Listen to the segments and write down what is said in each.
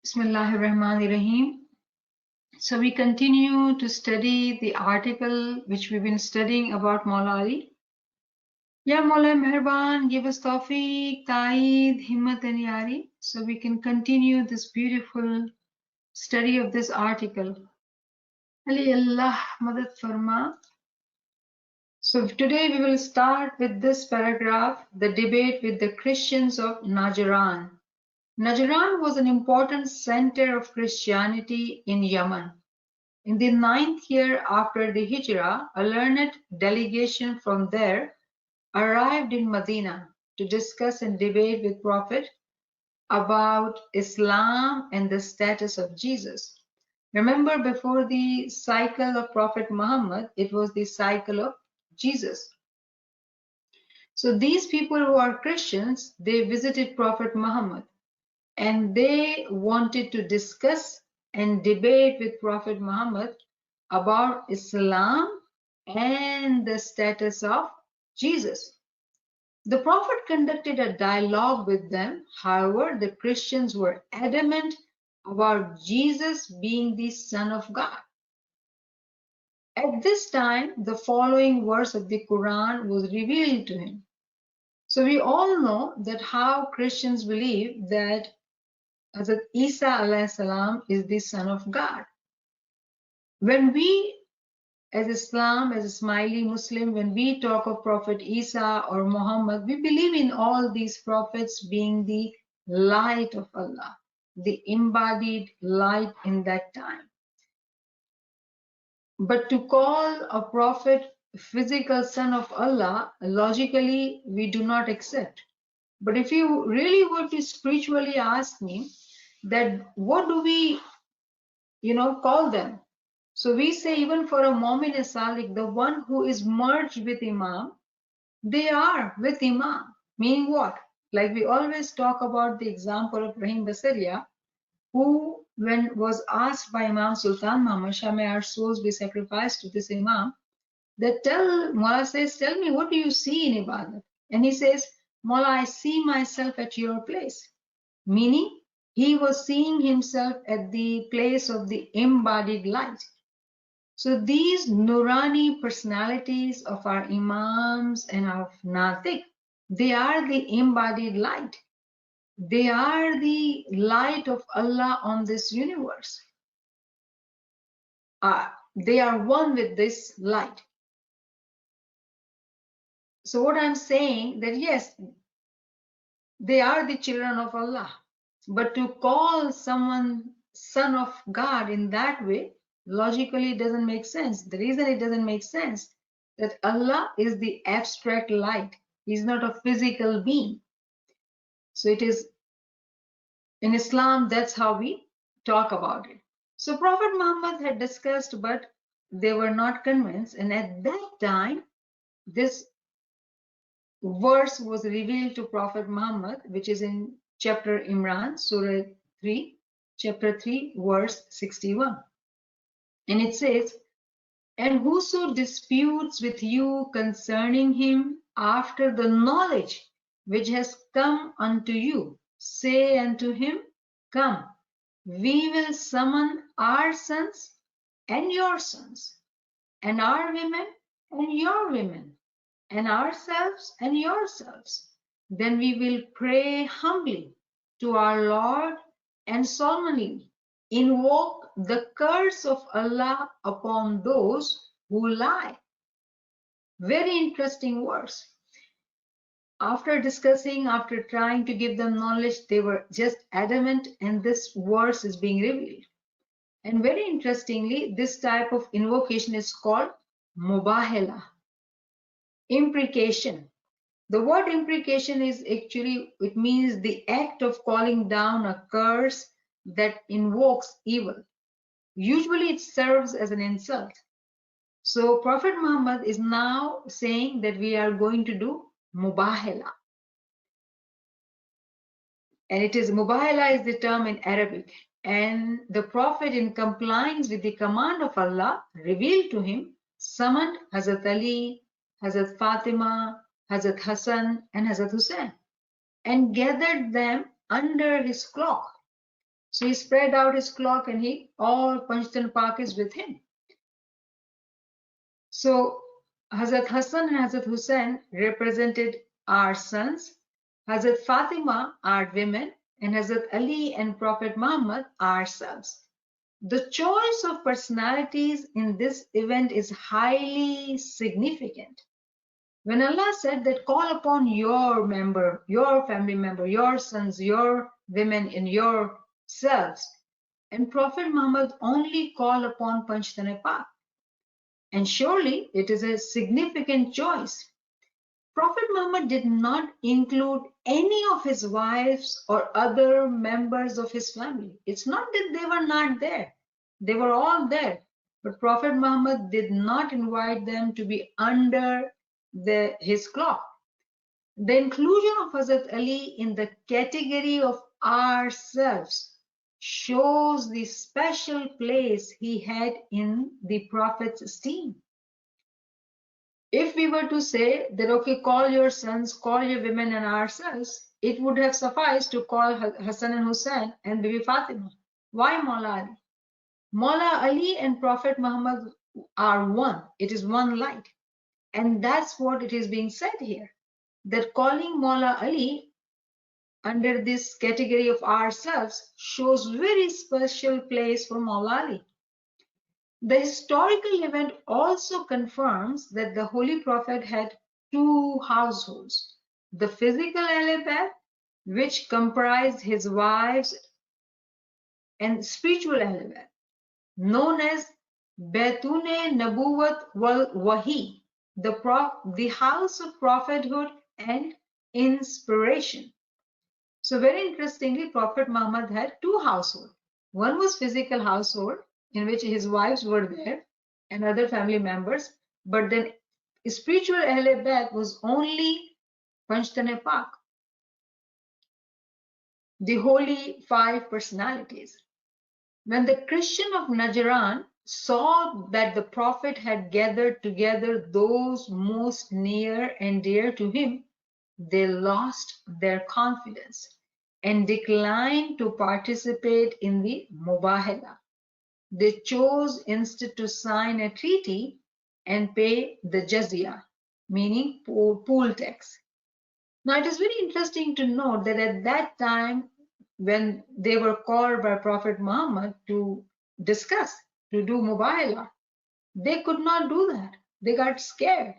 Bismillahirrahmanirrahim. So we continue to study the article which we've been studying about Maula Ali. Ya Maula Meherban, give us tawfiq, ta'id, himmat and yari, so we can continue this beautiful study of this article. Ali Allah madad farma. So today we will start with this paragraph, the debate with the Christians of Najran. Najran was an important center of Christianity in Yemen. In the 9th year after the Hijrah, a learned delegation from there arrived in Medina to discuss and debate with Prophet about Islam and the status of Jesus. Remember, before the cycle of Prophet Muhammad, it was the cycle of Jesus. So these people who are Christians, they visited Prophet Muhammad and they wanted to discuss and debate with Prophet Muhammad about Islam and the status of Jesus. The Prophet conducted a dialogue with them. However, the Christians were adamant about Jesus being the Son of God. At this time, the following verse of the Quran was revealed to him. So we all know that how Christians believe that Hazrat Isa alayhi salam is the Son of God. When we as Islam, as a smiley Muslim, when we talk of Prophet Isa or Muhammad, we believe in all these prophets being the light of Allah, the embodied light in that time. But to call a prophet physical son of Allah, logically, we do not accept. But if you really were to spiritually ask me that what do we, call them? So we say even for a Mu'min Salik, the one who is merged with Imam, they are with Imam. Meaning what? Like we always talk about the example of Rahim Basaria, who when was asked by Imam Sultan Muhammad Shah, may our souls be sacrificed to this Imam, that Mullah says, tell me, what do you see in Ibadat? And he says, Mullah, I see myself at your place. Meaning, he was seeing himself at the place of the embodied light. So these Nurani personalities of our Imams and of Natik, they are the embodied light. They are the light of Allah on this universe. They are one with this light. So what I'm saying that yes, they are the children of Allah. But to call someone son of God in that way, logically it doesn't make sense. The reason it doesn't make sense that Allah is the abstract light. He's not a physical being. So it is in Islam, that's how we talk about it. So Prophet Muhammad had discussed, but they were not convinced. And at that time, this verse was revealed to Prophet Muhammad, which is in chapter Imran, Surah 3, chapter 3, verse 61. And it says, and whoso disputes with you concerning him after the knowledge which has come unto you, say unto him, come, we will summon our sons and your sons, and our women and your women, and ourselves and yourselves. Then we will pray humbly to our Lord and solemnly invoke the curse of Allah upon those who lie. Very interesting verse. After discussing, after trying to give them knowledge, they were just adamant, and this verse is being revealed. And very interestingly, this type of invocation is called mubahala, imprecation. The word imprecation is actually, it means the act of calling down a curse that invokes evil. Usually it serves as an insult. So Prophet Muhammad is now saying that we are going to do mubahala. And it is mubahala is the term in Arabic. And the Prophet, in compliance with the command of Allah revealed to him, summoned Hazrat Ali, Hazrat Fatima, Hazrat Hassan, and Hazrat Hussein, and gathered them under his cloak. So he spread out his cloak and all Panchtan Pak is with him. So Hazrat Hassan and Hazrat Hussain represented our sons, Hazrat Fatima our women, and Hazrat Ali and Prophet Muhammad ourselves. The choice of personalities in this event is highly significant. When Allah said that call upon your member, your family member, your sons, your women, and yourselves, and Prophet Muhammad only called upon Panchtan Pak. And surely it is a significant choice. Prophet Muhammad did not include any of his wives or other members of his family. It's not that they were not there. They were all there. But Prophet Muhammad did not invite them to be under his cloth. The inclusion of Hazrat Ali in the category of ourselves shows the special place he had in the Prophet's esteem. If we were to say that, okay, call your sons, call your women and ourselves, it would have sufficed to call Hassan and Hussein and Bibi Fatima. Why Mawla Ali? Mawla Ali and Prophet Muhammad are one. It is one light. And that's what it is being said here. That calling Mawla Ali under this category of ourselves shows very special place for Mawla Ali. The historical event also confirms that the Holy Prophet had two households. The physical Ahl Bayt, which comprised his wives, and spiritual Ahl Bayt, known as Baitune Nabuwat wal Wahi, the house of prophethood and inspiration. So very interestingly, Prophet Muhammad had two households. One was physical household in which his wives were there and other family members, but then spiritual Ahl Bayt was only Panchtan Pak, the holy five personalities. When the Christian of Najran saw that the Prophet had gathered together those most near and dear to him, they lost their confidence and declined to participate in the Mubahala. They chose instead to sign a treaty and pay the jizya, meaning pool tax. Now, it is very interesting to note that at that time, when they were called by Prophet Muhammad to discuss, to do Mubahala, they could not do that. They got scared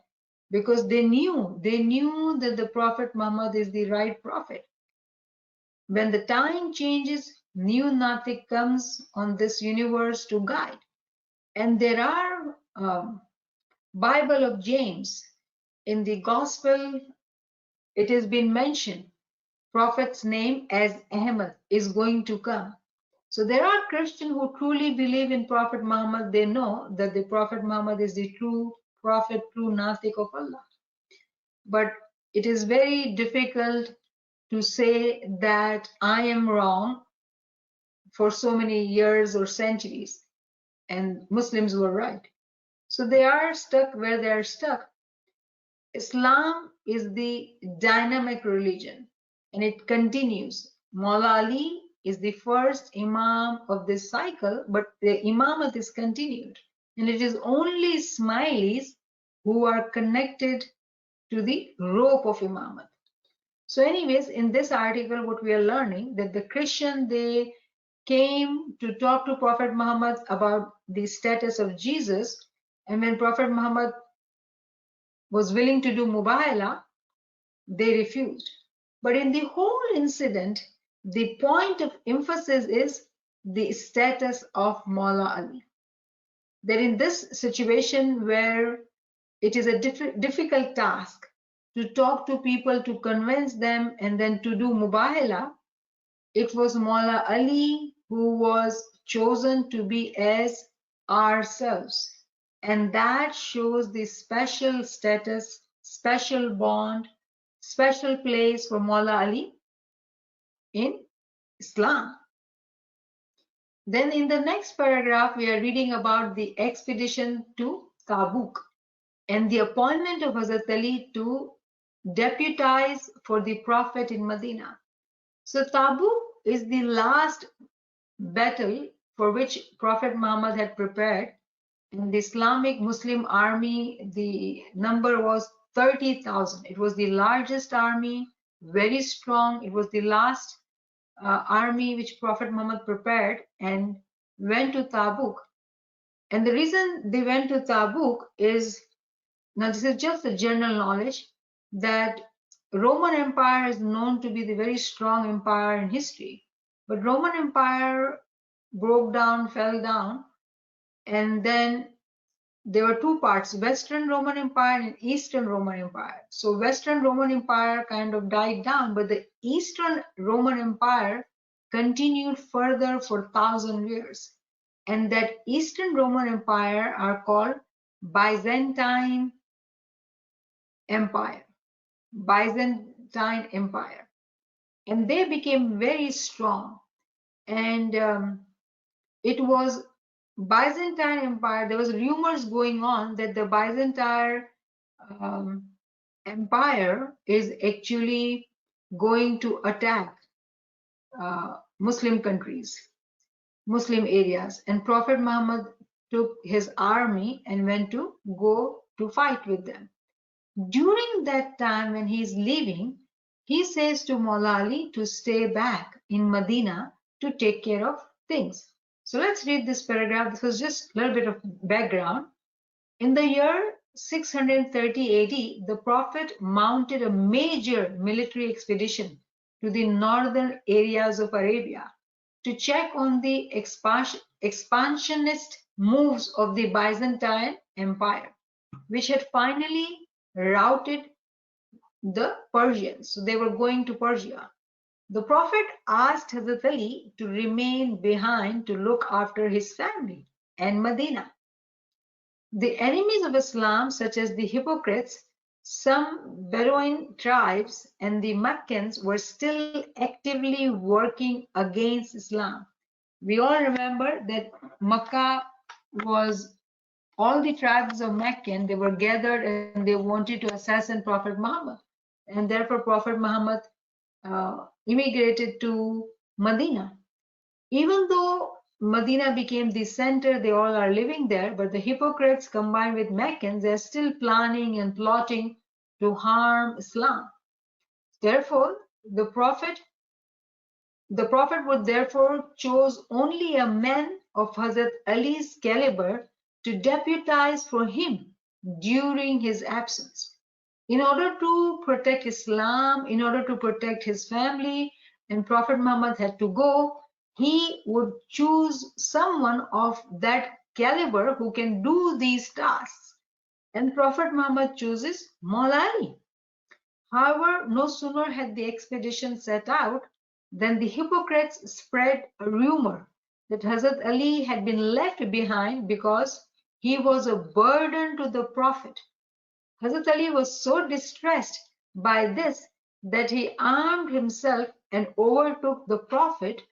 because they knew that the Prophet Muhammad is the right prophet. When the time changes, new Natik comes on this universe to guide. And there are Bible of James. In the Gospel, it has been mentioned, Prophet's name as Ahmad is going to come. So there are Christians who truly believe in Prophet Muhammad. They know that the Prophet Muhammad is the true prophet, true Natik of Allah. But it is very difficult to say that I am wrong for so many years or centuries and Muslims were right. So they are stuck where they are stuck. Islam is the dynamic religion and it continues. Mawla Ali is the first Imam of this cycle, but the Imamat is continued. And it is only Ismailis who are connected to the rope of Imamat. So anyways, in this article, what we are learning that the Christian, they came to talk to Prophet Muhammad about the status of Jesus. And when Prophet Muhammad was willing to do Mubahala, they refused. But in the whole incident, the point of emphasis is the status of Mawla Ali. That in this situation where it is a difficult task to talk to people, to convince them, and then to do Mubahala, it was Mawla Ali who was chosen to be as ourselves. And that shows the special status, special bond, special place for Mawla Ali in Islam. Then in the next paragraph, we are reading about the expedition to Tabuk and the appointment of Hazrat Ali to deputize for the Prophet in Medina. So Tabuk is the last battle for which Prophet Muhammad had prepared. In the Islamic Muslim army, the number was 30,000. It was the largest army, very strong. It was the last army which Prophet Muhammad prepared and went to Tabuk. And the reason they went to Tabuk is, now this is just the general knowledge, that Roman Empire is known to be the very strong empire in history. But Roman Empire broke down, fell down, and then there were two parts, Western Roman Empire and Eastern Roman Empire. So Western Roman Empire kind of died down, but the Eastern Roman Empire continued further for 1,000 years. And that Eastern Roman Empire are called Byzantine Empire. Byzantine Empire. And they became very strong. And it was Byzantine Empire, there was rumors going on that the Byzantine Empire is actually going to attack Muslim countries, Muslim areas, and Prophet Muhammad took his army and went to go to fight with them. During that time when he's leaving, he says to Maula Ali to stay back in Medina to take care of things. So let's read this paragraph. This was just a little bit of background. In the year 630 AD, the Prophet mounted a major military expedition to the northern areas of Arabia to check on the expansionist moves of the Byzantine Empire, which had finally routed the Persians. So they were going to Persia. The Prophet asked Hazrat Ali to remain behind to look after his family and Medina. The enemies of Islam, such as the hypocrites, some Bedouin tribes, and the Meccans, were still actively working against Islam. We all remember that Makkah was, all the tribes of Meccan, they were gathered and they wanted to assassinate Prophet Muhammad. And therefore Prophet Muhammad immigrated to Medina. Even though Medina became the center, they all are living there, but the hypocrites combined with Meccans, they're still planning and plotting to harm Islam. Therefore, the Prophet would therefore chose only a man of Hazrat Ali's caliber to deputize for him during his absence. In order to protect Islam, in order to protect his family, and Prophet Muhammad had to go, he would choose someone of that caliber who can do these tasks. And Prophet Muhammad chooses Maula Ali. However, no sooner had the expedition set out than the hypocrites spread a rumor that Hazrat Ali had been left behind because he was a burden to the Prophet. Hazrat Ali was so distressed by this that he armed himself and overtook the Prophet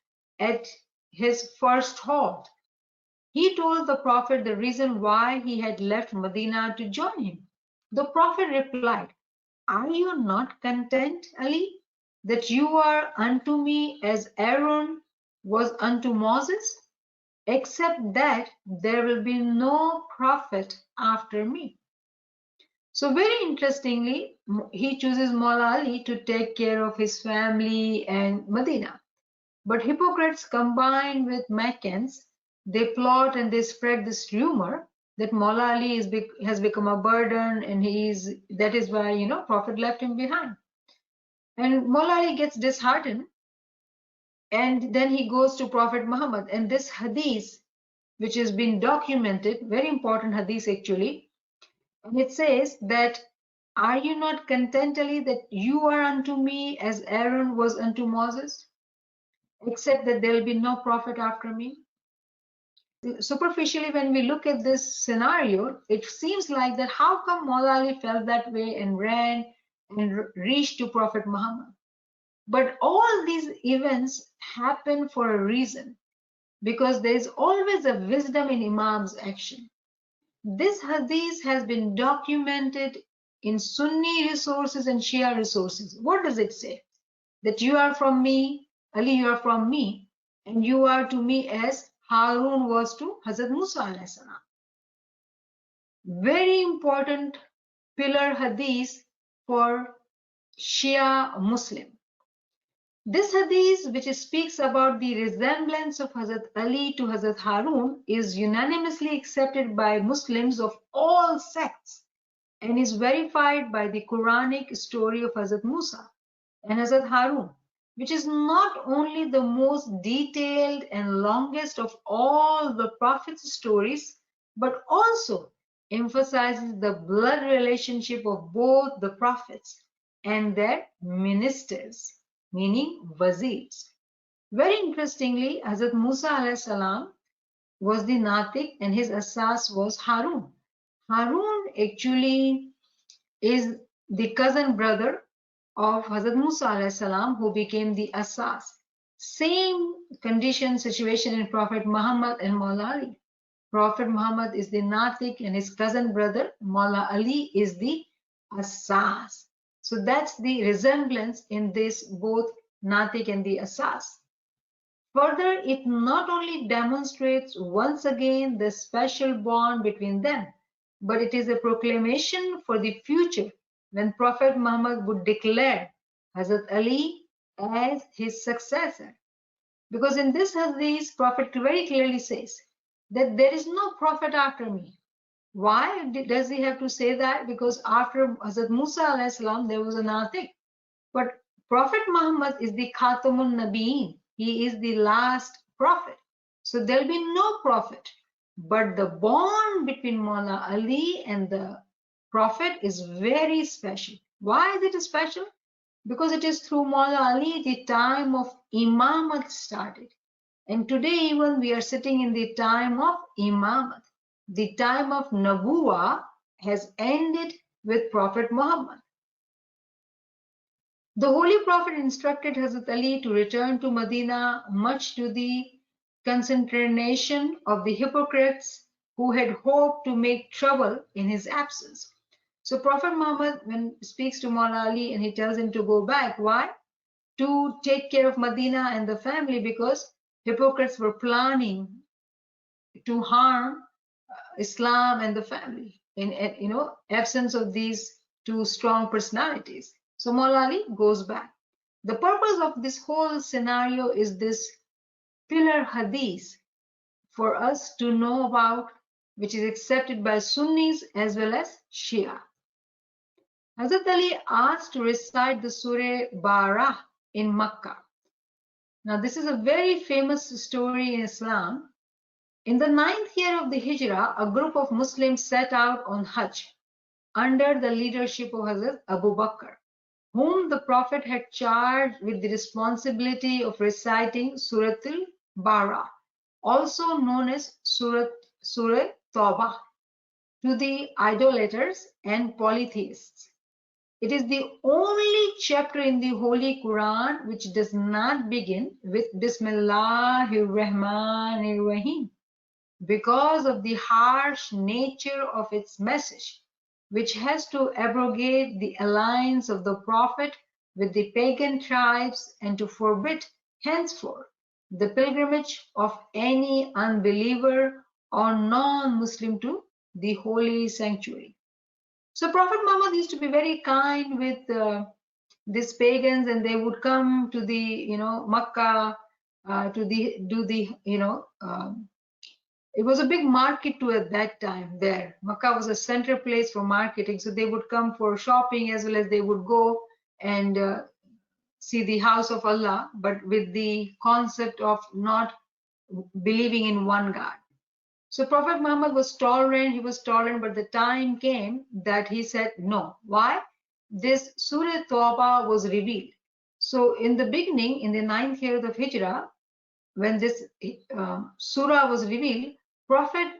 at his first halt. He told the Prophet the reason why he had left Medina to join him. The Prophet replied, "Are you not content, Ali, that you are unto me as Aaron was unto Moses, except that there will be no prophet after me?" So very interestingly, he chooses Maula Ali to take care of his family and Medina. But hypocrites combined with Meccans, they plot and they spread this rumor that Maula Ali has become a burden, and that is why, Prophet left him behind. And Maula Ali gets disheartened, and then he goes to Prophet Muhammad. And this hadith, which has been documented, very important hadith actually, and it says that, "Are you not content, Ali, that you are unto me as Aaron was unto Moses, except that there will be no prophet after me?" Superficially, when we look at this scenario, it seems like that how come Maula Ali felt that way and ran and reached to Prophet Muhammad? But all these events happen for a reason, because there is always a wisdom in Imam's action. This hadith has been documented in Sunni resources and Shia resources. What does it say? That you are from me, Ali, you are from me. and you are to me as Harun was to Hazrat Musa alayhi salam. Very important pillar hadith for Shia Muslim. This hadith, which speaks about the resemblance of Hazrat Ali to Hazrat Harun, is unanimously accepted by Muslims of all sects and is verified by the Quranic story of Hazrat Musa and Hazrat Harun, which is not only the most detailed and longest of all the Prophet's stories, but also emphasizes the blood relationship of both the Prophets and their ministers, meaning wazirs. Very interestingly, Hazrat Musa alayhi salam was the Natiq and his Asas was Harun. Harun actually is the cousin brother of Hazrat Musa alayhi salam, who became the Asas. Same condition, situation in Prophet Muhammad and Maula Ali. Prophet Muhammad is the Natiq and his cousin brother Maula Ali is the Asas. So that's the resemblance in this both Natiq and the Asas. Further, it not only demonstrates once again the special bond between them, but it is a proclamation for the future when Prophet Muhammad would declare Hazrat Ali as his successor. Because in this hadith, Prophet very clearly says that there is no prophet after me. Why does he have to say that? Because after Hazrat Musa alayhi salam, there was a Natiq. But Prophet Muhammad is the Khatamun Nabiyeen. He is the last prophet. So there'll be no prophet. But the bond between Maula Ali and the prophet is very special. Why is it special? Because it is through Maula Ali the time of Imamat started. And today even we are sitting in the time of Imamat. The time of Nabuwa has ended with Prophet Muhammad. The Holy Prophet instructed Hazrat Ali to return to Medina, much to the consternation of the hypocrites who had hoped to make trouble in his absence. So Prophet Muhammad, when speaks to Maula Ali and he tells him to go back, why? To take care of Medina and the family, because hypocrites were planning to harm Islam and the family in absence of these two strong personalities. So Maula Ali goes back. The purpose of this whole scenario is this pillar hadith for us to know about, which is accepted by Sunnis as well as Shia. Hazrat Ali asked to recite the Surah Barah in Makkah. Now this is a very famous story in Islam. In the 9th year of the Hijrah, a group of Muslims set out on Hajj under the leadership of Hazrat Abu Bakr, whom the Prophet had charged with the responsibility of reciting Surah Al-Bara, also known as Surah Tawbah, to the idolaters and polytheists. It is the only chapter in the Holy Quran which does not begin with Bismillahir Rahmanir Rahim, because of the harsh nature of its message, which has to abrogate the alliance of the Prophet with the pagan tribes and to forbid henceforth the pilgrimage of any unbeliever or non-Muslim to the holy sanctuary. So Prophet Muhammad used to be very kind with these pagans, and they would come to the Makkah to do the it was a big market too at that time there. Makkah was a center place for marketing. So they would come for shopping as well as they would go and see the house of Allah, but with the concept of not believing in one God. So Prophet Muhammad was tolerant, he was tolerant, but the time came that he said no. Why? This Surah Tawbah was revealed. So in the beginning, in the 9th year of Hijrah, when this surah was revealed, Prophet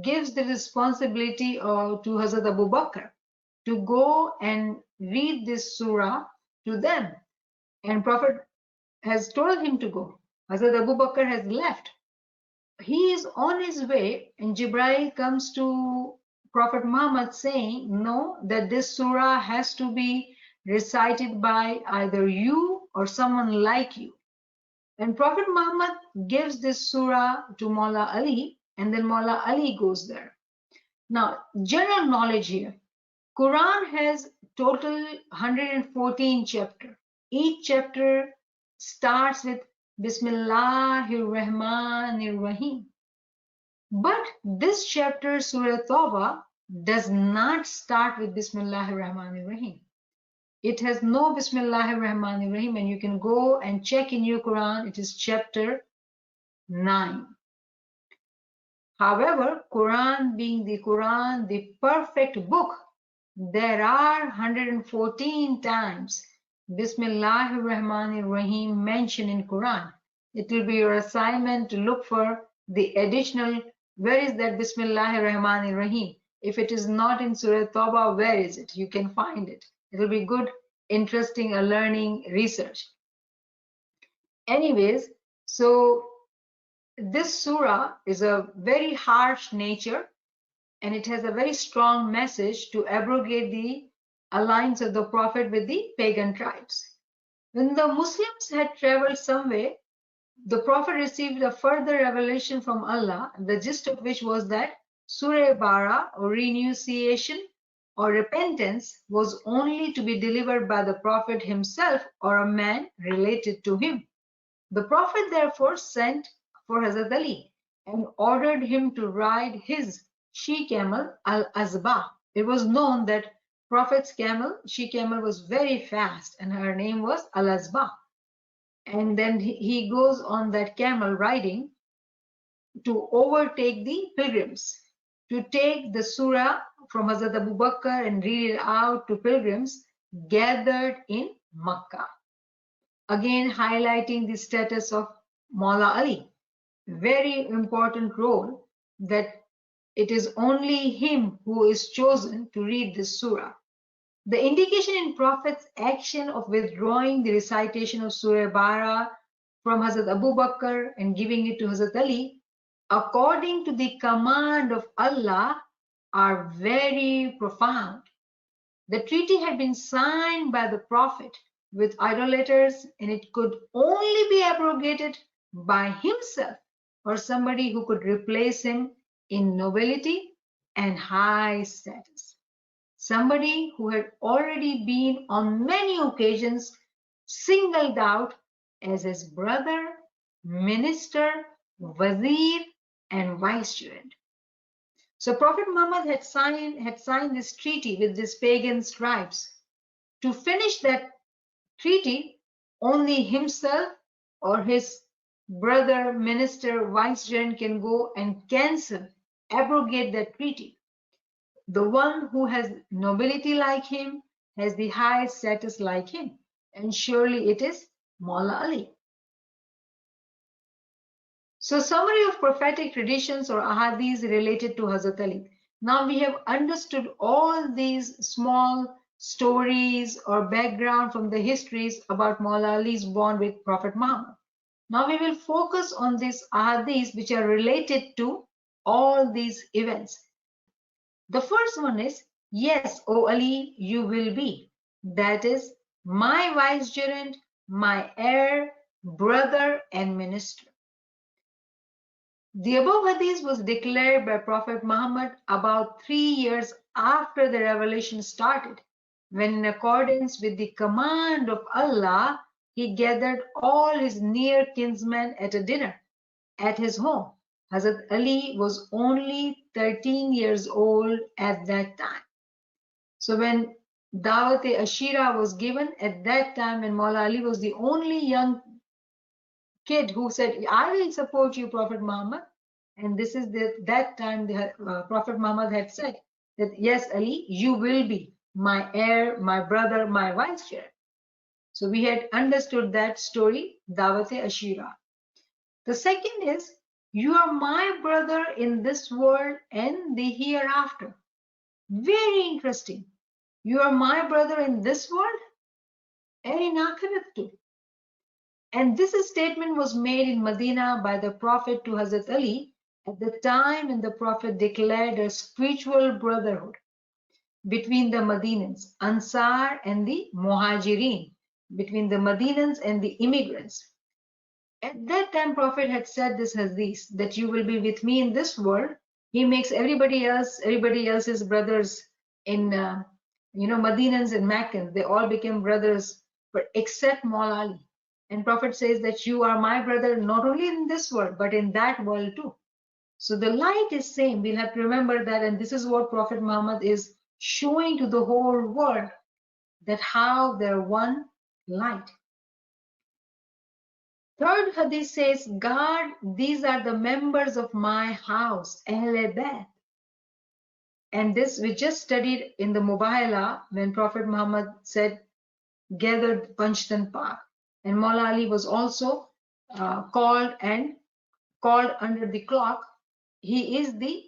gives the responsibility to Hazrat Abu Bakr to go and read this surah to them. And Prophet has told him to go. Hazrat Abu Bakr has left. He is on his way, and Jibreel comes to Prophet Muhammad saying, no, that this surah has to be recited by either you or someone like you. And Prophet Muhammad gives this surah to Maula Ali, and then Maula Ali goes there. Now, general knowledge here. Quran has total 114 chapter. Each chapter starts with Bismillahir Rahmanir Rahim. But this chapter, Surah Tawbah, does not start with Bismillahir Rahmanir Rahim. It has no Bismillahir Rahmanir Rahim, and you can go and check in your Quran. It is chapter 9. However, Quran being the Quran, the perfect book, there are 114 times Bismillahir Rahmanir Rahim mentioned in Quran. It will be your assignment to look for the additional, where is that Bismillahir Rahmanir Rahim? If it is not in Surah Tawbah, where is it? You can find it. It will be good, interesting, learning research. Anyways, so this surah is a very harsh nature, and it has a very strong message to abrogate the alliance of the Prophet with the pagan tribes. When the Muslims had traveled some way, the Prophet received a further revelation from Allah, the gist of which was that Surah Bara, or renunciation or repentance, was only to be delivered by the Prophet himself or a man related to him. The Prophet therefore sent for Hazrat Ali and ordered him to ride his she-camel Al-Azba. It was known that Prophet's camel, she-camel, was very fast, and her name was Al-Azba. And then he goes on that camel riding to overtake the pilgrims, to take the surah from Hazrat Abu Bakr and read it out to pilgrims gathered in Makkah. Again, highlighting the status of Maula Ali. Very important role, that it is only him who is chosen to read this surah. The indication in Prophet's action of withdrawing the recitation of Surah Bara from Hazrat Abu Bakr and giving it to Hazrat Ali, according to the command of Allah, are very profound. The treaty had been signed by the Prophet with idolaters, and it could only be abrogated by himself or somebody who could replace him in nobility and high status. Somebody who had already been on many occasions singled out as his brother, minister, wazir, and vicegerent. So Prophet Muhammad had signed this treaty with these pagan tribes. To finish that treaty, only himself or his brother, minister, vicegerent can go and cancel, abrogate that treaty. The one who has nobility like him has the high status like him, and surely it is Maula Ali. So, summary of prophetic traditions or ahadith related to Hazrat Ali. Now we have understood all these small stories or background from the histories about Maula Ali's bond with Prophet Muhammad. Now we will focus on these ahadith which are related to all these events. The first one is, yes, O Ali, you will be. That is, my vicegerent, my heir, brother, and minister. The above hadith was declared by Prophet Muhammad about 3 years after the revelation started, when in accordance with the command of Allah, he gathered all his near kinsmen at a dinner at his home. Hazrat Ali was only 13 years old at that time. So when Dawat-e-Ashira was given at that time, and Maula Ali was the only young kid who said, I will support you, Prophet Muhammad. And this is that time the Prophet Muhammad had said that, yes, Ali, you will be my heir, my brother, my vicegerent. So we had understood that story, Dawat-e-Ashira. The second is, you are my brother in this world and the hereafter. Very interesting. You are my brother in this world and in Akhirat too. And this statement was made in Medina by the Prophet to Hazrat Ali at the time when the Prophet declared a spiritual brotherhood between the Medinans, Ansar, and the Muhajirin, between the Medinans and the immigrants. At that time, Prophet had said this hadith that you will be with me in this world. He makes everybody else's brothers in, Madinans and Meccans. They all became brothers, but except Maula Ali. And Prophet says that you are my brother not only in this world, but in that world too. So the light is same. We'll have to remember that. And this is what Prophet Muhammad is showing to the whole world, that how they're one light. Third hadith says, God, these are the members of my house, Ahle Bayt. And this we just studied in the Mubahala when Prophet Muhammad said, gathered Panchtan Pak. And Maula Ali was also called under the clock. He is the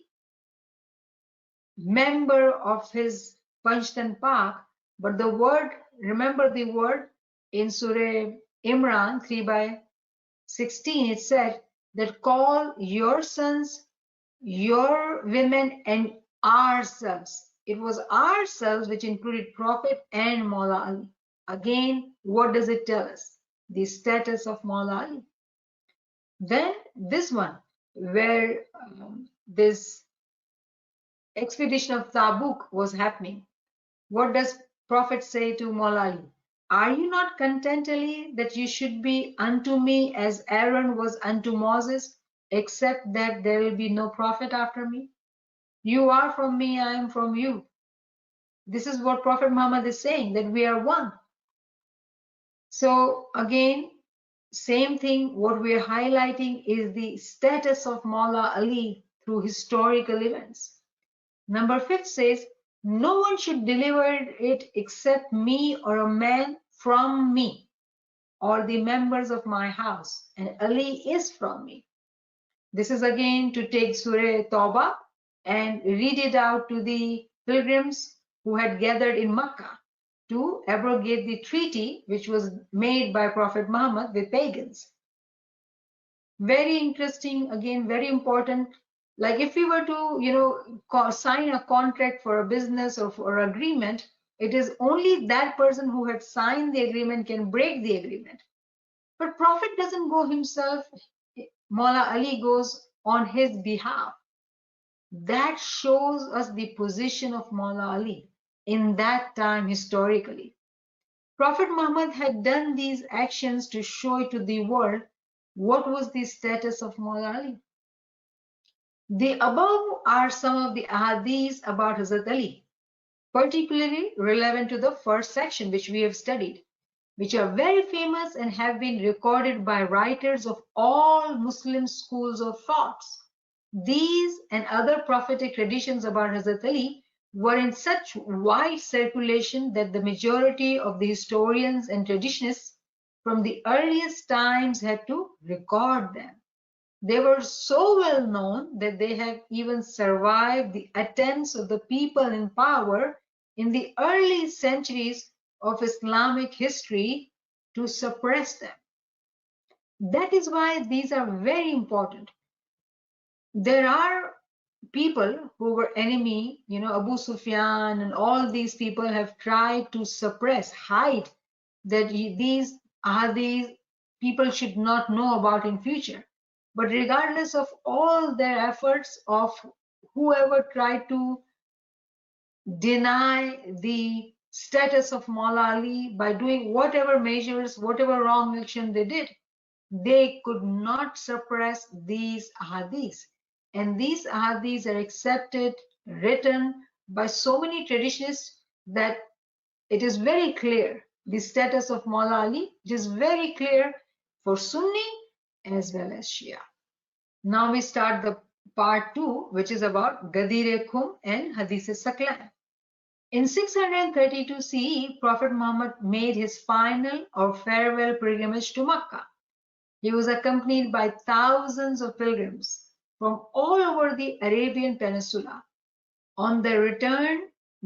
member of his Panchtan Pak. But the word, remember the word in Surah Imran 3/16, it said that call your sons, your women, and ourselves. It was ourselves which included Prophet and Maula Ali. Again, what does it tell us? The status of Maula Ali. Then this one, where this expedition of Tabuk was happening. What does Prophet say to Maula Ali? Are you not content, Ali, that you should be unto me as Aaron was unto Moses, except that there will be no prophet after me? You are from me, I am from you. This is what Prophet Muhammad is saying, that we are one. So again, same thing, what we are highlighting is the status of Maula Ali through historical events. Number 5 says, no one should deliver it except me or a man from me, or the members of my house, and Ali is from me. This is again to take Surah Tawbah and read it out to the pilgrims who had gathered in Makkah to abrogate the treaty which was made by Prophet Muhammad with pagans. Very interesting, again, very important. Like if we were to, sign a contract for a business or for an agreement, it is only that person who had signed the agreement can break the agreement. But Prophet doesn't go himself. Maula Ali goes on his behalf. That shows us the position of Maula Ali in that time historically. Prophet Muhammad had done these actions to show to the world what was the status of Maula Ali. The above are some of the ahadith about Hazrat Ali, particularly relevant to the first section which we have studied, which are very famous and have been recorded by writers of all Muslim schools of thoughts. These and other prophetic traditions about Hazrat Ali were in such wide circulation that the majority of the historians and traditionists from the earliest times had to record them. They were so well known that they have even survived the attempts of the people in power in the early centuries of Islamic history to suppress them. That is why these are very important. There are people who were enemy, Abu Sufyan and all these people have tried to suppress, hide that these ahadith people should not know about in future. But regardless of all their efforts of whoever tried to deny the status of Maula Ali by doing whatever measures, whatever wrong action they did, they could not suppress these ahadith. And these ahadith are accepted, written by so many traditionists that it is very clear the status of Maula Ali. It is very clear for Sunni as well as Shia. Now we start the part 2, which is about Gadir Khum and Hadith Saklan. In 632 CE, Prophet Muhammad made his final or farewell pilgrimage to Makkah. He was accompanied by thousands of pilgrims from all over the Arabian Peninsula. On their return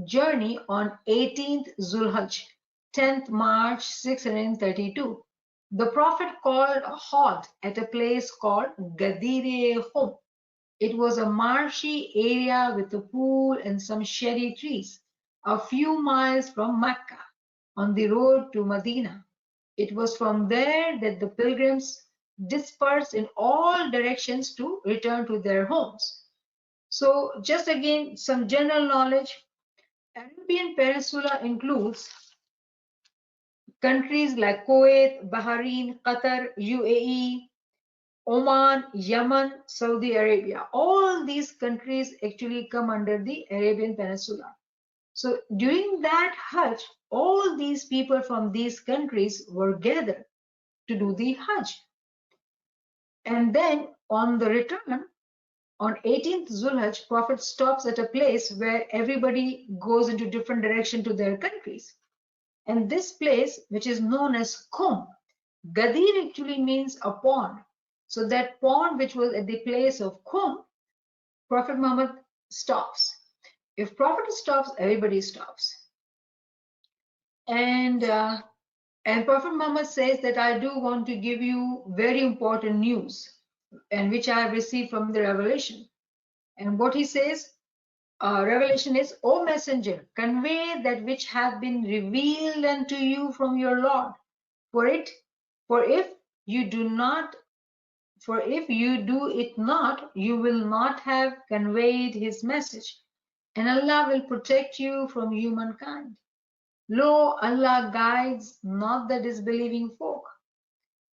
journey on 18th Zulhajj, 10th March 632, the Prophet called a halt at a place called Gadir Khum. It was a marshy area with a pool and some shady trees, a few miles from Mecca, on the road to Medina. It was from there that the pilgrims dispersed in all directions to return to their homes. So just again, some general knowledge. Arabian Peninsula includes countries like Kuwait, Bahrain, Qatar, UAE, Oman, Yemen, Saudi Arabia. All these countries actually come under the Arabian Peninsula. So during that Hajj, all these people from these countries were gathered to do the Hajj. And then on the return, on 18th Zulhajj, Prophet stops at a place where everybody goes into different direction to their countries. And this place, which is known as Qum, Gadir actually means a pond. So that pond which was at the place of Qum, Prophet Muhammad stops. If Prophet stops, everybody stops. And Prophet Muhammad says that I do want to give you very important news, and which I have received from the revelation. And what he says, revelation is, O messenger, convey that which hath been revealed unto you from your Lord. For if you do it not, you will not have conveyed his message, and Allah will protect you from humankind. Lo, Allah guides not the disbelieving folk.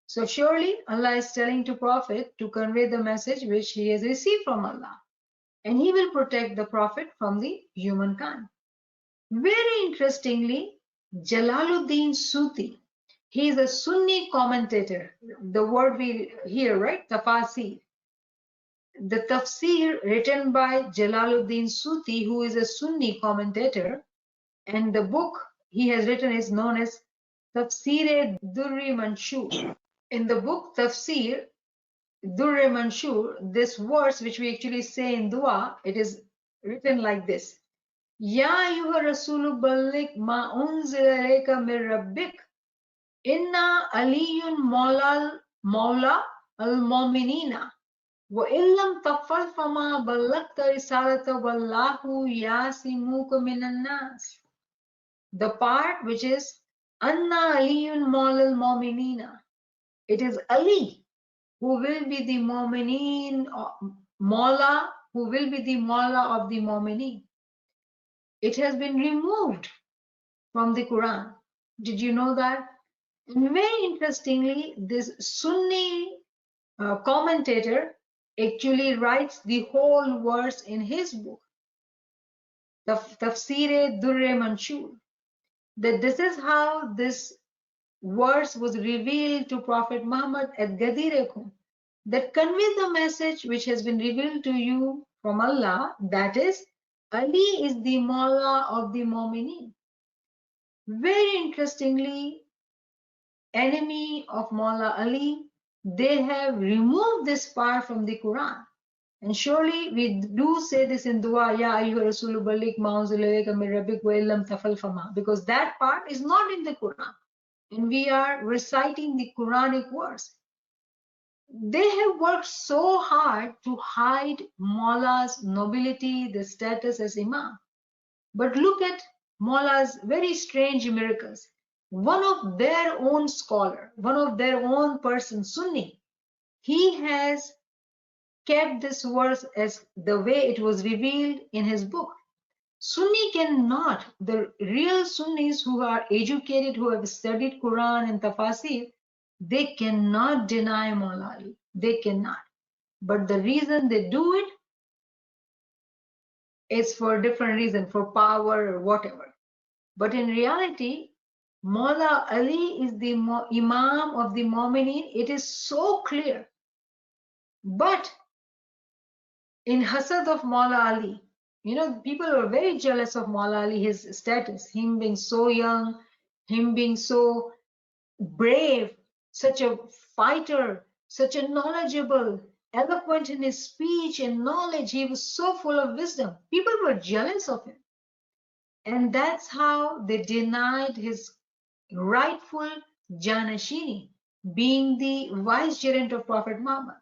So surely Allah is telling to Prophet to convey the message which he has received from Allah, and he will protect the Prophet from the humankind. Very interestingly, Jalaluddin Suti, he is a Sunni commentator. The word we hear, right? Tafsir. The tafsir written by Jalaluddin Suti, who is a Sunni commentator, and the book he has written is known as Tafsir-e-Durri Manshur. In the book Tafsir Durre Manshur, this verse which we actually say in dua, it is written like this: Ya ayyuha rasulu balligh ma unzila ilayka min rabbik inna aliyyun mawla al-mu'minina wa illam tafal fama ballaghta risalata wallahu yasimuka minan nas. The part which is Anna Aliyun Mawla al-Mu'minina, it is Ali who will be the Mu'mineen, Mawla, who will be the Mawla of the Mu'mineen. It has been removed from the Quran. Did you know that? And very interestingly, this Sunni commentator actually writes the whole verse in his book, Tafsir-e-Durre Manshur, that this is how this verse was revealed to Prophet Muhammad at Gadir Qum, that convey the message which has been revealed to you from Allah, that is, Ali is the Mawla of the Mu'mineen. Very interestingly, enemy of Mawla Ali, they have removed this part from the Quran. And surely we do say this in dua, Ya ayyuha rasulu balligh ma unzila ilayka min rabbik wa illam tafal fama, because that part is not in the Quran. And we are reciting the Quranic verse. They have worked so hard to hide Mawla's nobility, the status as Imam. But look at Mawla's very strange miracles. One of their own scholar, one of their own person, Sunni, he has kept this verse as the way it was revealed in his book. Sunni cannot, the real Sunnis who are educated, who have studied Quran and Tafasir, they cannot deny Mawla Ali. They cannot. But the reason they do it is for a different reason, for power or whatever. But in reality, Mawla Ali is the Imam of the Mu'mineen. It is so clear. But in Hasad of Mawla Ali, people were very jealous of Mawla Ali, his status, him being so young, him being so brave, such a fighter, such a knowledgeable, eloquent in his speech and knowledge. He was so full of wisdom. People were jealous of him. And that's how they denied his rightful Janashini, being the vicegerent of Prophet Muhammad.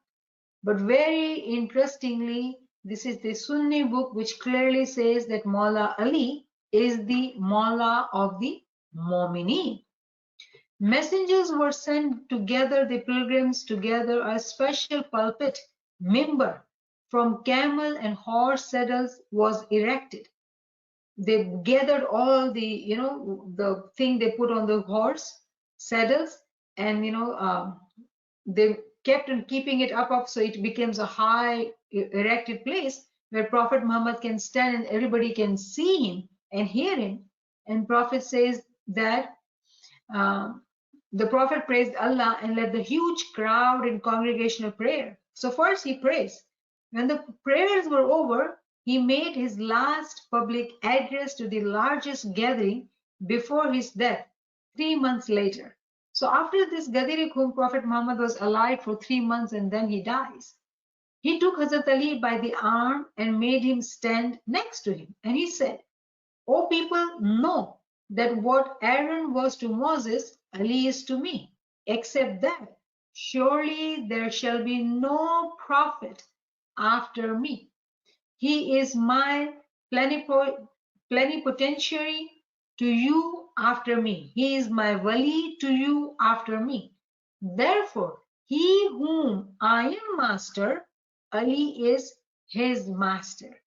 But very interestingly, this is the Sunni book which clearly says that Mawla Ali is the Mawla of the Mu'mineen. Messengers were sent to gather the pilgrims together. A special pulpit, mimbar, from camel and horse saddles was erected. They gathered all the, the thing they put on the horse saddles, and they kept on keeping it up so it becomes a high erected place where Prophet Muhammad can stand and everybody can see him and hear him. And Prophet says that um, the Prophet praised Allah and led the huge crowd in congregational prayer. So first he prays. When the prayers were over, he made his last public address to the largest gathering before his death 3 months later. So after this gathering, whom Prophet Muhammad was alive for 3 months and then he dies, he took Hazrat Ali by the arm and made him stand next to him. And he said, "O people, know that what Aaron was to Moses, Ali is to me, except that surely there shall be no prophet after me. He is my plenipotentiary to you after me. He is my wali to you after me. Therefore, he whom I am master, Ali is his master."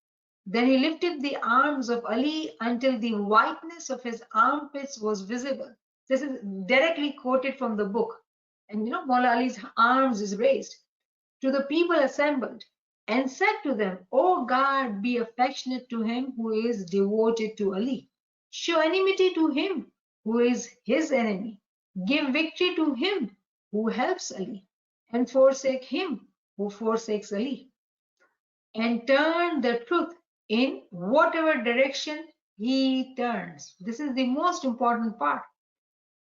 Then he lifted the arms of Ali until the whiteness of his armpits was visible. This is directly quoted from the book. And Maula Ali's arms is raised to the people assembled and said to them, "O God, be affectionate to him who is devoted to Ali. Show enmity to him who is his enemy. Give victory to him who helps Ali, and forsake him who forsakes Ali. And turn the truth in whatever direction he turns." This is the most important part,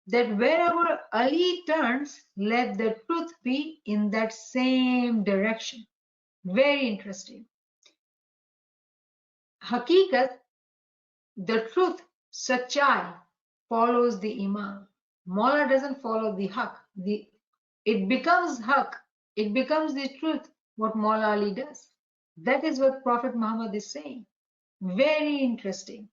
that wherever Ali turns, let the truth be in that same direction. Very interesting. Hakikat, the truth, Sachai, follows the Imam. Mawla doesn't follow the Haq. It becomes Haq, it becomes the truth, what Mawla Ali does. That is what Prophet Muhammad is saying. Very interesting.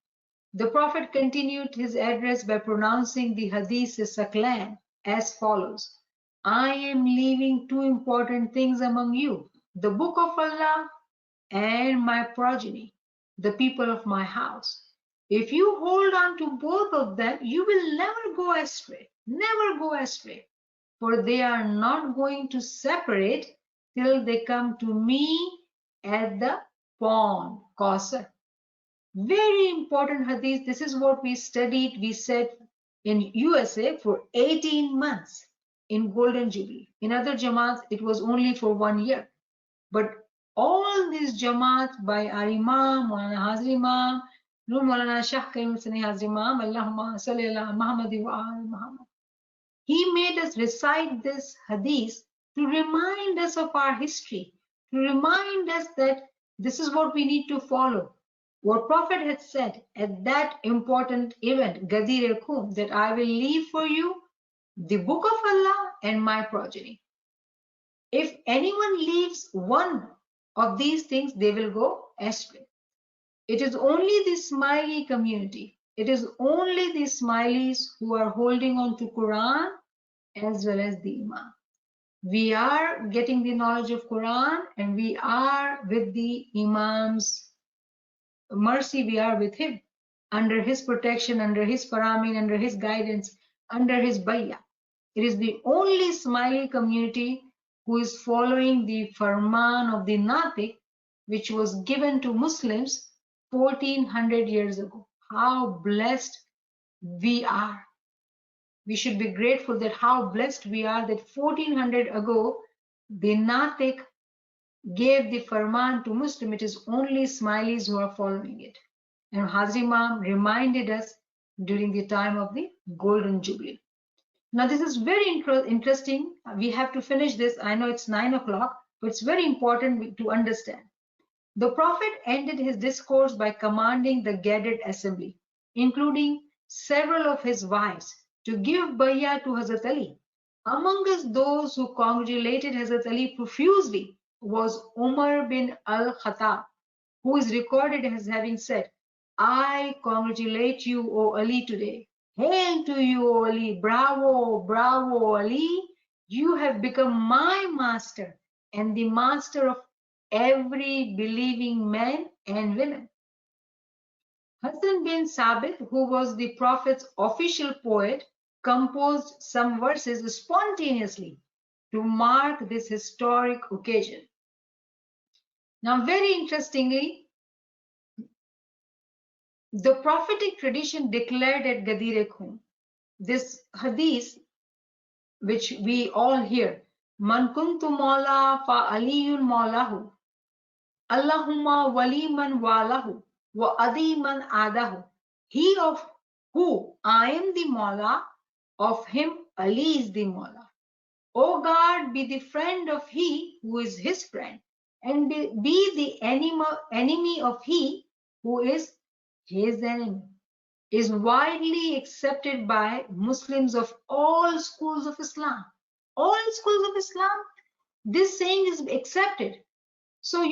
The Prophet continued his address by pronouncing the Hadith Saklan as follows: "I am leaving two important things among you, the Book of Allah and my progeny, the people of my house. If you hold on to both of them, you will never go astray, never go astray, for they are not going to separate till they come to me at the pond, Kausar." Very important hadith. This is what we studied, we said, in USA for 18 months in Golden Jubilee. In other Jamaats, it was only for 1 year. But all these Jamaat by our Imam, Maulana Hazr Imam, Nur Maulana Shah Karim Sani Hazr Imam, Allahumma salli ala Muhammadi wa ala Muhammad. He made us recite this hadith to remind us of our history, to remind us that this is what we need to follow. What Prophet had said at that important event, Ghadir al-Khum, that I will leave for you the Book of Allah and my progeny. If anyone leaves one of these things, they will go astray. It is only the Smiley community. It is only the Smileys who are holding on to Quran as well as the Imam. We are getting the knowledge of Quran and we are with the Imam's mercy, we are with him, under his protection, under his paramin, under his guidance, under his bayah. It is the only Smiley community who is following the farman of the Natiq, which was given to Muslims 1400 years ago. How blessed we are. We should be grateful that how blessed we are that 1400 ago the Natiq gave the farman to Muslim. It is only Smileys who are following it. And Hazr Imam reminded us during the time of the Golden Jubilee. Now this is very interesting. We have to finish this. I know it's 9 o'clock, but it's very important to understand. The Prophet ended his discourse by commanding the gathered assembly, including several of his wives, to give bayah to Hazrat Ali. Among us, those who congratulated Hazrat Ali profusely was Umar bin al-Khattab, who is recorded as having said, "I congratulate you, O Ali, today. Hail to you, O Ali! Bravo, bravo, Ali! You have become my master and the master of every believing man and woman. Hassan bin Sabit, who was the Prophet's official poet, composed some verses spontaneously to mark this historic occasion. Now, very interestingly, the prophetic tradition declared at Ghadir Khum, this hadith, which we all hear, Man kuntu mawla fa aliyun mawlahu, Allahumma wali man walahu, wa adi man adahu. He of who I am the Mawla, of him Ali is the Mawla. O God, be the friend of he who is his friend, and be the enemy of he who is his enemy, is widely accepted by Muslims of all schools of Islam. All schools of Islam, this saying is accepted. So,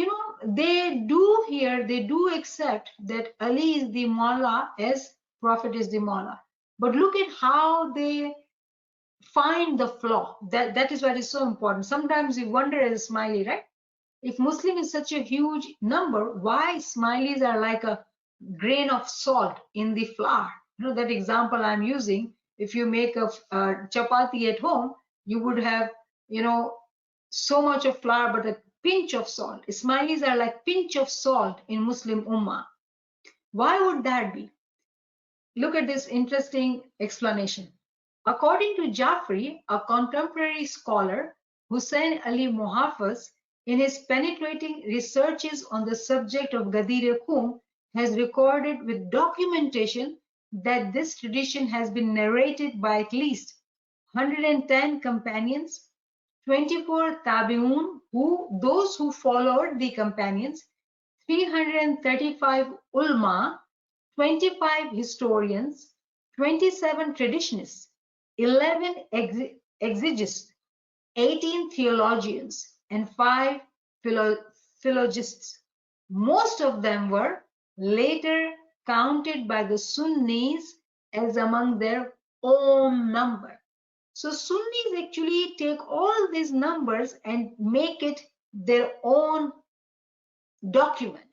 they do accept that Ali is the Mawla as Prophet is the Mawla. But look at how they find the flaw. That is what is so important. Sometimes we wonder as a smiley, right? If Muslim is such a huge number, why smileys are like a grain of salt in the flour? That example I'm using. If you make a chapati at home, you would have, so much of flour, but a pinch of salt. Smileys are like pinch of salt in Muslim Ummah. Why would that be? Look at this interesting explanation. According to Jafri, a contemporary scholar, Hussein Ali Muhafiz, in his penetrating researches on the subject of Ghadir Khum, has recorded with documentation that this tradition has been narrated by at least 110 companions, 24 tabi'un, those who followed the companions, 335 ulma, 25 historians, 27 traditionists, 11 exegists, 18 theologians, and 5 philologists. Most of them were later counted by the Sunnis as among their own number. So Sunnis actually take all these numbers and make it their own document.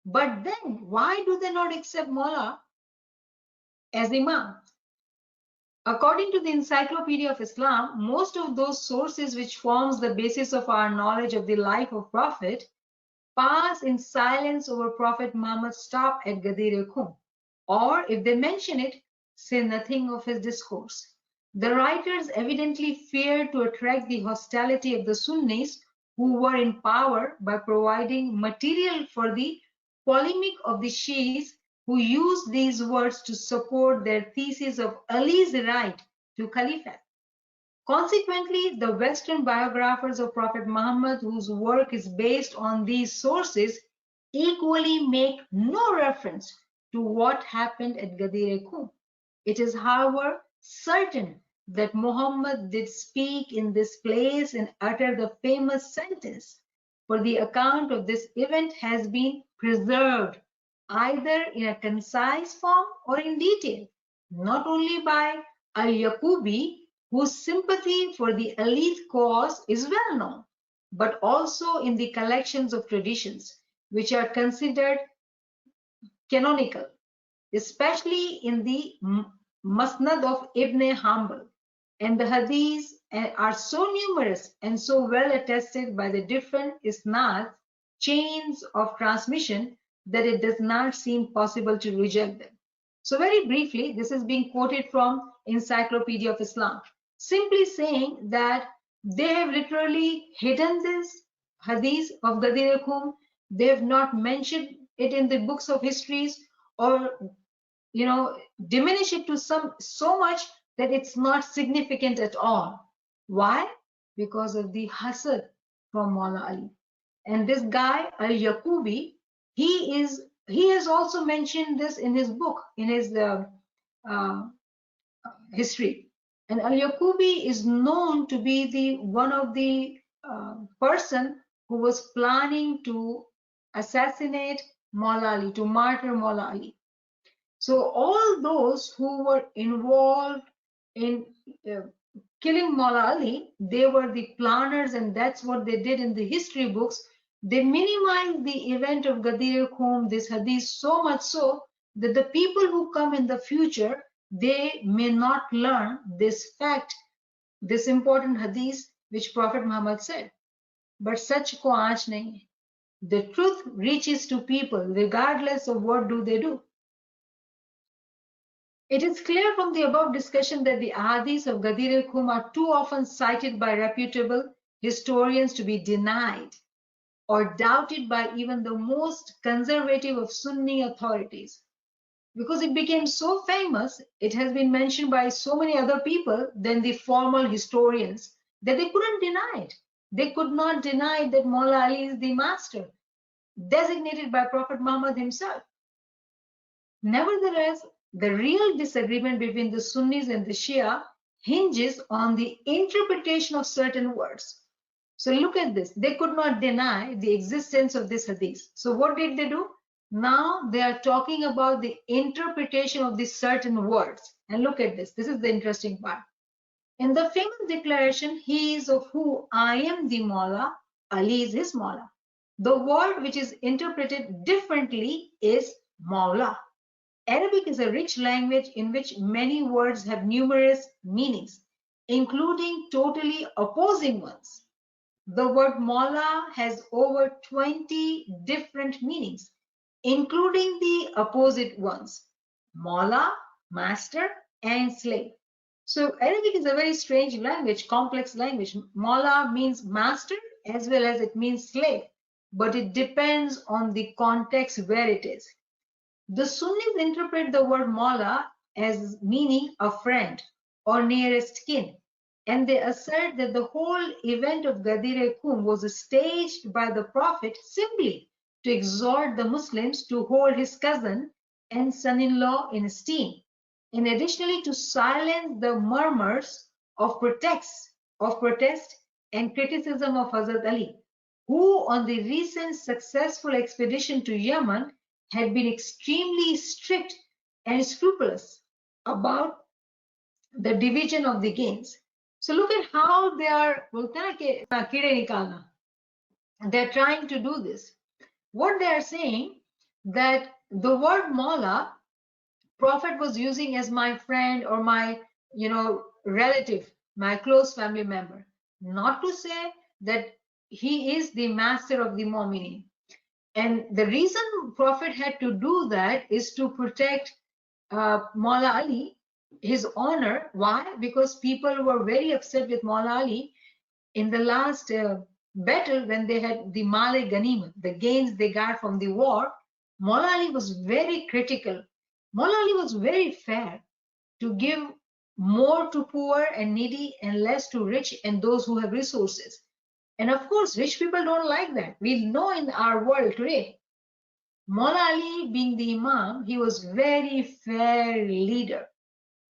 But then why do they not accept Mullah as Imam? According to the Encyclopedia of Islam, most of those sources which forms the basis of our knowledge of the life of Prophet pass in silence over Prophet Muhammad's stop at Ghadir Khum, or if they mention it, say nothing of his discourse. The writers evidently feared to attract the hostility of the Sunnis, who were in power, by providing material for the polemic of the Shi'is, who used these words to support their thesis of Ali's right to caliphate. Consequently, the Western biographers of Prophet Muhammad, whose work is based on these sources, equally make no reference to what happened at Ghadir Khum. It is, however, certain that Muhammad did speak in this place and utter the famous sentence, for the account of this event has been preserved either in a concise form or in detail, not only by Al-Yaqubi, whose sympathy for the elite cause is well known, but also in the collections of traditions, which are considered canonical, especially in the Musnad of Ibn Hanbal. And the hadiths are so numerous and so well attested by the different isnads, chains of transmission, that it does not seem possible to reject them. So very briefly, this is being quoted from Encyclopedia of Islam, simply saying that they have literally hidden this hadith of Ghadir Khum. They have not mentioned it in the books of histories, or diminish it to so much that it's not significant at all. Why? Because of the hasad from Maula Ali. And this guy Al-Yaqubi, he has also mentioned this in his book, in his history. And Al-Yaqubi is known to be the one of the person who was planning to assassinate Maula Ali, to martyr Maula Ali. So all those who were involved in killing Maula Ali, they were the planners, and that's what they did in the history books. They minimized the event of Ghadir Khum, this hadith, so much so that the people who come in the future, they may not learn this fact, this important hadith which Prophet Muhammad said. But such ko aaj nahi hai. The truth reaches to people regardless of what do they do. It is clear from the above discussion that the ahadith of Ghadir Khum are too often cited by reputable historians to be denied or doubted by even the most conservative of Sunni authorities. Because it became so famous, it has been mentioned by so many other people than the formal historians that they couldn't deny it. They could not deny that Maula Ali is the master, designated by Prophet Muhammad himself. Nevertheless, the real disagreement between the Sunnis and the Shia hinges on the interpretation of certain words. So look at this. They could not deny the existence of this hadith. So what did they do? Now they are talking about the interpretation of these certain words. And look at this. This is the interesting part. In the famous declaration, he is of who I am the Mawla, Ali is his Mawla. The word which is interpreted differently is Mawla. Arabic is a rich language in which many words have numerous meanings, including totally opposing ones. The word Mawla has over 20 different meanings, including the opposite ones, Mawla, master, and slave. So Arabic is a very strange language, complex language. Mawla means master as well as it means slave, but it depends on the context where it is. The Sunnis interpret the word Mawla as meaning a friend or nearest kin, and they assert that the whole event of Ghadir Khum was staged by the Prophet simply to exhort the Muslims to hold his cousin and son-in-law in esteem, and additionally to silence the murmurs of protest and criticism of Hazrat Ali, who on the recent successful expedition to Yemen had been extremely strict and scrupulous about the division of the gains. So look at how they are, they're trying to do this. What they are saying that the word Mawla, Prophet was using as my friend or my, relative, my close family member, not to say that he is the master of the Mu'minin. And the reason Prophet had to do that is to protect Maula Ali, his honor. Why? Because people were very upset with Maula Ali in the last battle when they had the Male Ghanima, the gains they got from the war. Maula Ali was very critical. Maula Ali was very fair to give more to poor and needy and less to rich and those who have resources. And of course, rich people don't like that. We know in our world today, Maula Ali being the Imam, he was very fair leader.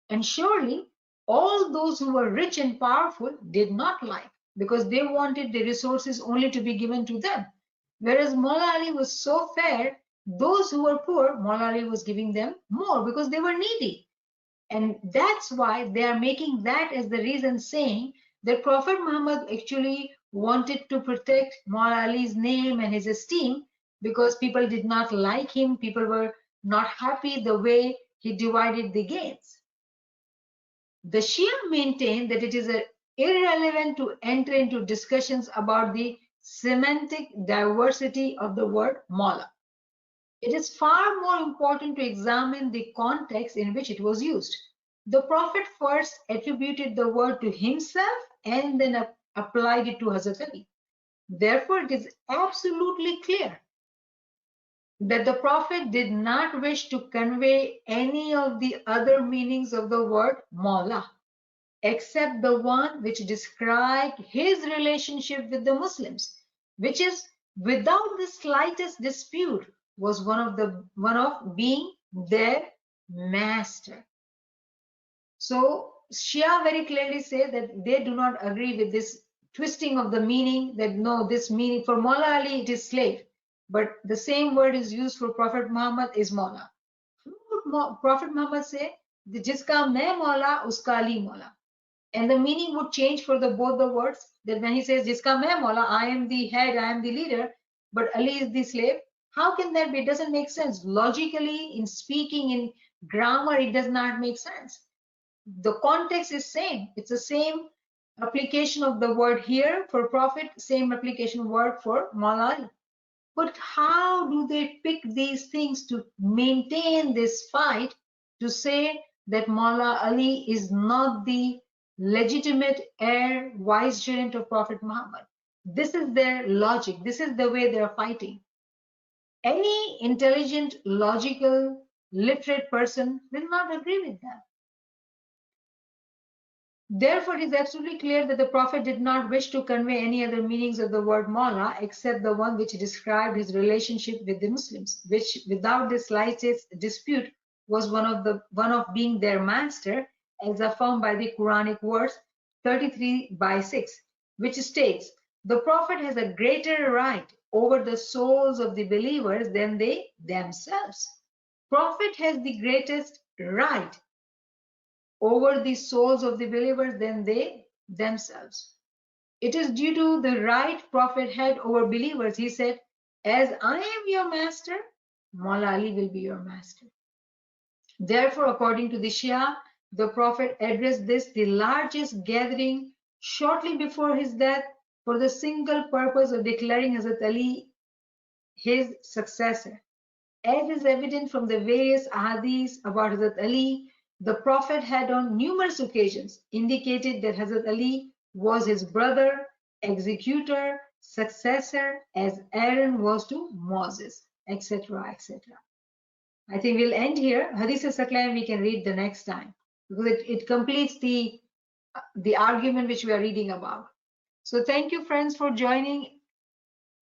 And surely all those who were rich and powerful did not like, because they wanted the resources only to be given to them. Whereas Maula Ali was so fair, those who were poor, Maula Ali was giving them more because they were needy. And that's why they are making that as the reason, saying that Prophet Muhammad actually wanted to protect Maula Ali's name and his esteem, because people did not like him, people were not happy the way he divided the gains. The Shia maintain that it is irrelevant to enter into discussions about the semantic diversity of the word Maula. It is far more important to examine the context in which it was used. The Prophet first attributed the word to himself and then applied it to Hazrat Ali. Therefore, it is absolutely clear that the Prophet did not wish to convey any of the other meanings of the word Mawla, except the one which described his relationship with the Muslims, which is without the slightest dispute was one of being their master. So Shia very clearly say that they do not agree with this twisting of the meaning, that no, this meaning for Maula Ali it is slave, but the same word is used for Prophet Muhammad is Maula. Prophet Muhammad say, Jiska main Maula, uska Ali Maula. And the meaning would change for both the words. That when he says, Jiska main Maula, I am the head, I am the leader, but Ali is the slave. How can that be? It doesn't make sense. Logically, in speaking, in grammar, it does not make sense. The context is same. It's the same application of the word here for prophet, same application word for Maula. But how do they pick these things to maintain this fight to say that Maula Ali is not the legitimate heir, vicegerent of Prophet Muhammad? This is their logic. This is the way they're fighting. Any intelligent, logical, literate person will not agree with that. Therefore, it is absolutely clear that the Prophet did not wish to convey any other meanings of the word Mawla except the one which described his relationship with the Muslims, which without the slightest dispute was one of being their master, as affirmed by the Quranic verse 33:6, which states, the Prophet has a greater right over the souls of the believers than they themselves. Prophet has the greatest right over the souls of the believers than they themselves. It is due to the right Prophet had over believers. He said, as I am your master, Maula Ali will be your master. Therefore, according to the Shia, the Prophet addressed the largest gathering shortly before his death for the single purpose of declaring Hazrat Ali his successor. As is evident from the various ahadith about Hazrat Ali, the Prophet had on numerous occasions indicated that Hazrat Ali was his brother, executor, successor, as Aaron was to Moses, etc., etc. I think we'll end here. Hadith al-Saklan we can read the next time because it completes the argument which we are reading about. So thank you, friends, for joining.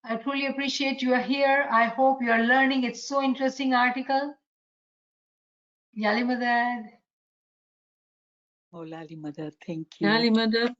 I truly appreciate you are here. I hope you are learning. It's so interesting article. Yali Madad. Oh, Lali Mother, thank you. Yali Mother.